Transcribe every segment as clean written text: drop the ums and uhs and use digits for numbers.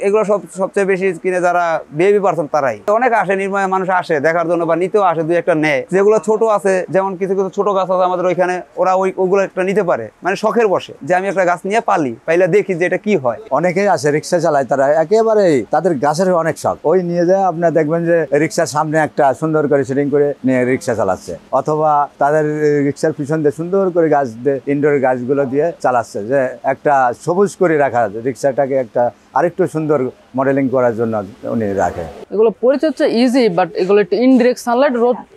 এগুলো সবচেয়ে বেশি কিনে যারা বেবি পারসন তারাই। অনেক আসে নির্ময় মানুষ আসে দেখার জন্য বা নিতেও আসে, দুই একটা নেয়। যেগুলো ছোট আছে, যেমন কিছু কিছু ছোট গাছ আছে আমাদের ওইখানে, ওরা ওগুলো একটা নিতে পারে, মানে শখের বসে যে আমি একটা গাছ নিয়ে পাইলে দেখি যে এটা কি হয়। অনেকেই আসে রিক্সা চালায়, তারা একেবারেই তাদের গাছের অনেক শখ। ওই নিয়ে যায় আপনার দেখবেন যে রিক্সার সামনে একটা সুন্দর করে সেটিং করে নিয়ে রিক্সা চালাচ্ছে, অথবা তাদের রিক্সার পিছন দিয়ে সুন্দর করে গাছ দিয়ে ইনডোর গাছগুলো দিয়ে চালাচ্ছে, যে একটা সবুজ করে রাখা রিক্সাটাকে একটা আরেকটু সুন্দর মডেলিং করার জন্য উনি রাখে। এগুলো পরিচর্যা ইজি, বাট এগুলো একটু ইনডিরেক্ট সানলাইট,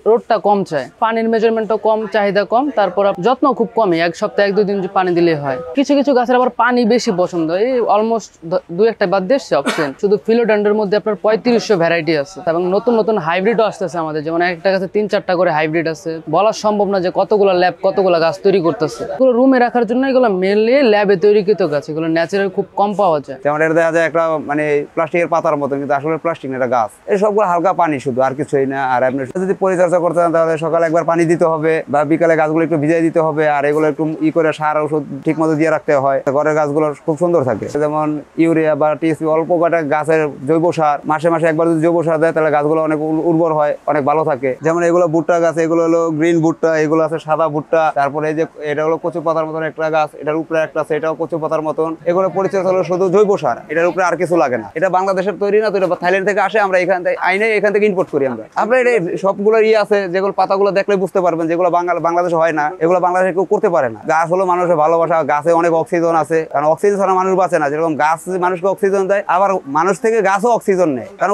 রোদটা কম চায়, পানির মেজারমেন্টও কম, চাহিদা কম, তারপর যত্ন খুব কমই, এক সপ্তাহে 1-2 দিন পানি দিলেই হয়। কিছু কিছু গাছের আবার পানি বেশি পছন্দ, এই অলমোস্ট 2-1টা বাদ দিয়ে অপশন। শুধু ফিলোডেন্ড্রনের মধ্যে আপনার 3500 ভ্যারাইটি আছে, এবং নতুন নতুন হাইব্রিডও আসতেছে আমাদের, যেমন একটা গাছে 3-4টা করে হাইব্রিড আছে। বলা সম্ভব না যে কতগুলো ল্যাব কতগুলো গাছ তৈরি করতেছে। এগুলো রুমে রাখার জন্য এগুলো মেনলি ল্যাবে তৈরিকৃত গাছ, এগুলো ন্যাচারাল খুব কম পাওয়া যায়। যেমন এটা দেখা যায় একটা মানে প্লাস্টিকের পাতার মতো, কিন্তু আসলে প্লাস্টিক না, এটা গাছ। এই সবগুলো হালকা পানি শুধু, আর কিছুই না। আর আপনি যদি পরিচর্যা করতে চান তাহলে সকালে একবার পানি দিতে হবে, বা বিকালে গাছগুলো একটু ভিজিয়ে দিতে হবে, আর এগুলো একটু করে সার ওষুধ ঠিক মতো দিয়ে রাখতে হয়, ঘরের গাছগুলো খুব সুন্দর থাকে। যেমন ইউরিয়া বা টিএসপি অল্প কটা গাছের জৈব সার মাসে মাসে একবার যদি জৈব সার দেয় তাহলে গাছগুলো অনেক উর্বর হয়, অনেক ভালো থাকে। যেমন এগুলো ভুট্টা গাছ, এগুলো হলো গ্রিন ভুট্টা, এগুলো আছে সাদা ভুট্টা। তারপরে এই যে এটা হলো কচু পাতার মতন একটা গাছ, এটার উপরে একটা আছে, এটাও কচু পাতার মতন। এগুলো পরিচর্যা হলো শুধু জৈব সার, এটার উপরে আর কিছু লাগে না। এটা বাংলাদেশের তৈরি না, তো এটা থাইল্যান্ড থেকে আসে, আমরা এখান থেকে এখান থেকে ইম্পোর্ট করি আমরা। আপনার এটা সবগুলো আছে, যেগুলো পাতাগুলো দেখলে বুঝতে পারবেন যেগুলো বাংলাদেশে হয় না, এগুলো বাংলাদেশে কেউ করতে পারে না। গাছ হলো মানুষের ভালোবাসা, গাছে অনেক অক্সিজেন আছে, কারণ অক্সিজেন ছাড়া মানুষ বাঁচে না। যেরকম গাছ মানুষকে অক্সিজেন দেয়, আবার মানুষ থেকে গাছও অক্সিজেন নেয়, কারণ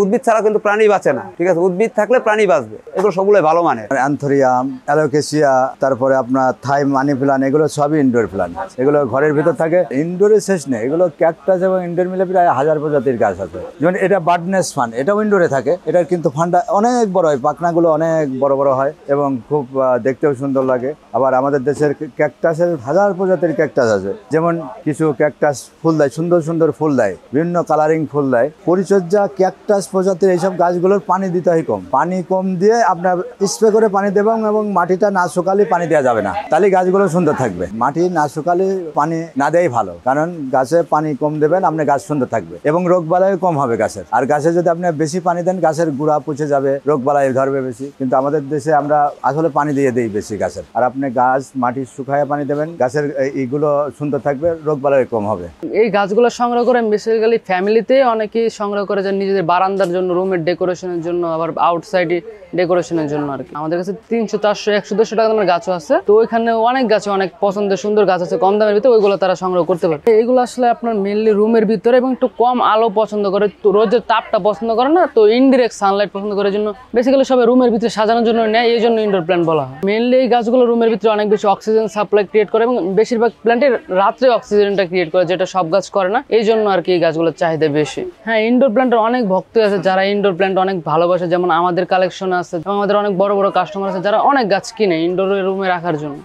উদ্ভিদ ছাড়া কিন্তু প্রাণী বাঁচে না। ঠিক আছে, উদ্ভিদ থাকলে প্রাণী বাঁচবে। এগুলো সবগুলো ভালো মানে। অ্যান্থোরিয়াম, অ্যালোকেসিয়া, তারপরে আপনার থাই মানি প্লান্ট, এগুলো সবই ইনডোর প্লান্ট। এগুলো ঘরের ভিতর থাকে, ইনডোরে শেষ নেই। এগুলো ক্যাকটাস এবং ইনডোর মিলে প্রায় 1000 প্রজাতির গাছ আছে। যেমন এটা বার্ডনেস ফান, এটাও ইনডোরে থাকে। এটার কিন্তু ফান্ডা অনেক বড় হয়, পাখনাগুলো অনেক বড় বড় হয় এবং খুব দেখতেও সুন্দর লাগে। আবার আমাদের দেশের ক্যাকটাসের 1000 প্রজাতির ক্যাকটাস আছে। যেমন কিছু ক্যাকটাস ফুল দেয়, সুন্দর সুন্দর ফুল দেয়, বিভিন্ন কালারিং ফুল দেয়। পরিচর্যা ক্যাকটাস প্রজাতির এইসব গাছগুলোর পানি দিতে হয় কম, পানি কম দিয়ে আপনার স্প্রে করে পানি দেবেন, এবং মাটিটা না শুকালে পানি দেওয়া যাবে না, তাহলে গাছগুলো সুন্দর থাকবে। মাটি না শুকালে পানি না দেওয়াই ভালো, কারণ গাছে পানি কম দেবেন, আপনার গাছ সুন্দর থাকবে এবং রোগবালাই কম হবে গাছের। আর গাছে যদি আপনি বেশি পানি দেন, গাছের গুঁড়া পচে যাবে, রোগবালাই ধরবে বেশি। কিন্তু আমাদের দেশে আমরা আসলে পানি দিয়ে দিই বেশি গাছের। আর আপনি গাছ মাটি শুকায় পানি দেবেন, গাছের এইগুলো সুন্দর থাকবে, রোগবালাই কম হবে। এই গাছগুলো সংগ্রহ করে বেসিক্যালি ফ্যামিলিতে অনেকেই সংগ্রহ করে যে নিজেদের বারান্দার জন্য, রুমের ডেকোরেশনের জন্য, আবার আউটসাইডে ডেকোরেশনের জন্য আর কি। আমাদের কাছে 300, 400, 100, 150 টাকা দামের গাছও আছে। তো ওইখানে অনেক গাছে অনেক পছন্দের সুন্দর গাছ আছে কম দামের ভিতরে, ওইগুলো তারা সংগ্রহ করতে পারে। এগুলো আসলে আপনার মেনলি রুমের ভিতরে এবং একটু কম আলো পছন্দ করে, তো রোদের তাপটা পছন্দ করে না, তো ইনডিরেক্ট সানলাইট পছন্দ করার জন্য বেসিক্যালি সবাই রুমের ভিতরে সাজানোর জন্য নেয়, এই জন্য ইনডোর প্ল্যান্ট বলা হয়। মেনলি এই গাছগুলো রুমের ভিতরে অনেক বেশি অক্সিজেন সাপ্লাই ক্রিয়েট করে, এবং বেশিরভাগ প্ল্যান্টের রাত্রে অক্সিজেনটা ক্রিয়েট করে, যেটা সব গাছ করে না, এই জন্য আর কি এই গাছগুলোর চাহিদা বেশি। হ্যাঁ, ইনডোর প্ল্যান্টের অনেক ভক্ত আছে যারা ইনডোর প্ল্যান্ট অনেক ভালোবাসে, যেমন আমাদের কালেকশন আছে, এবং আমাদের অনেক বড় বড় কাস্টমার আছে যারা অনেক গাছ কিনে ইনডোর রুমে রাখার জন্য।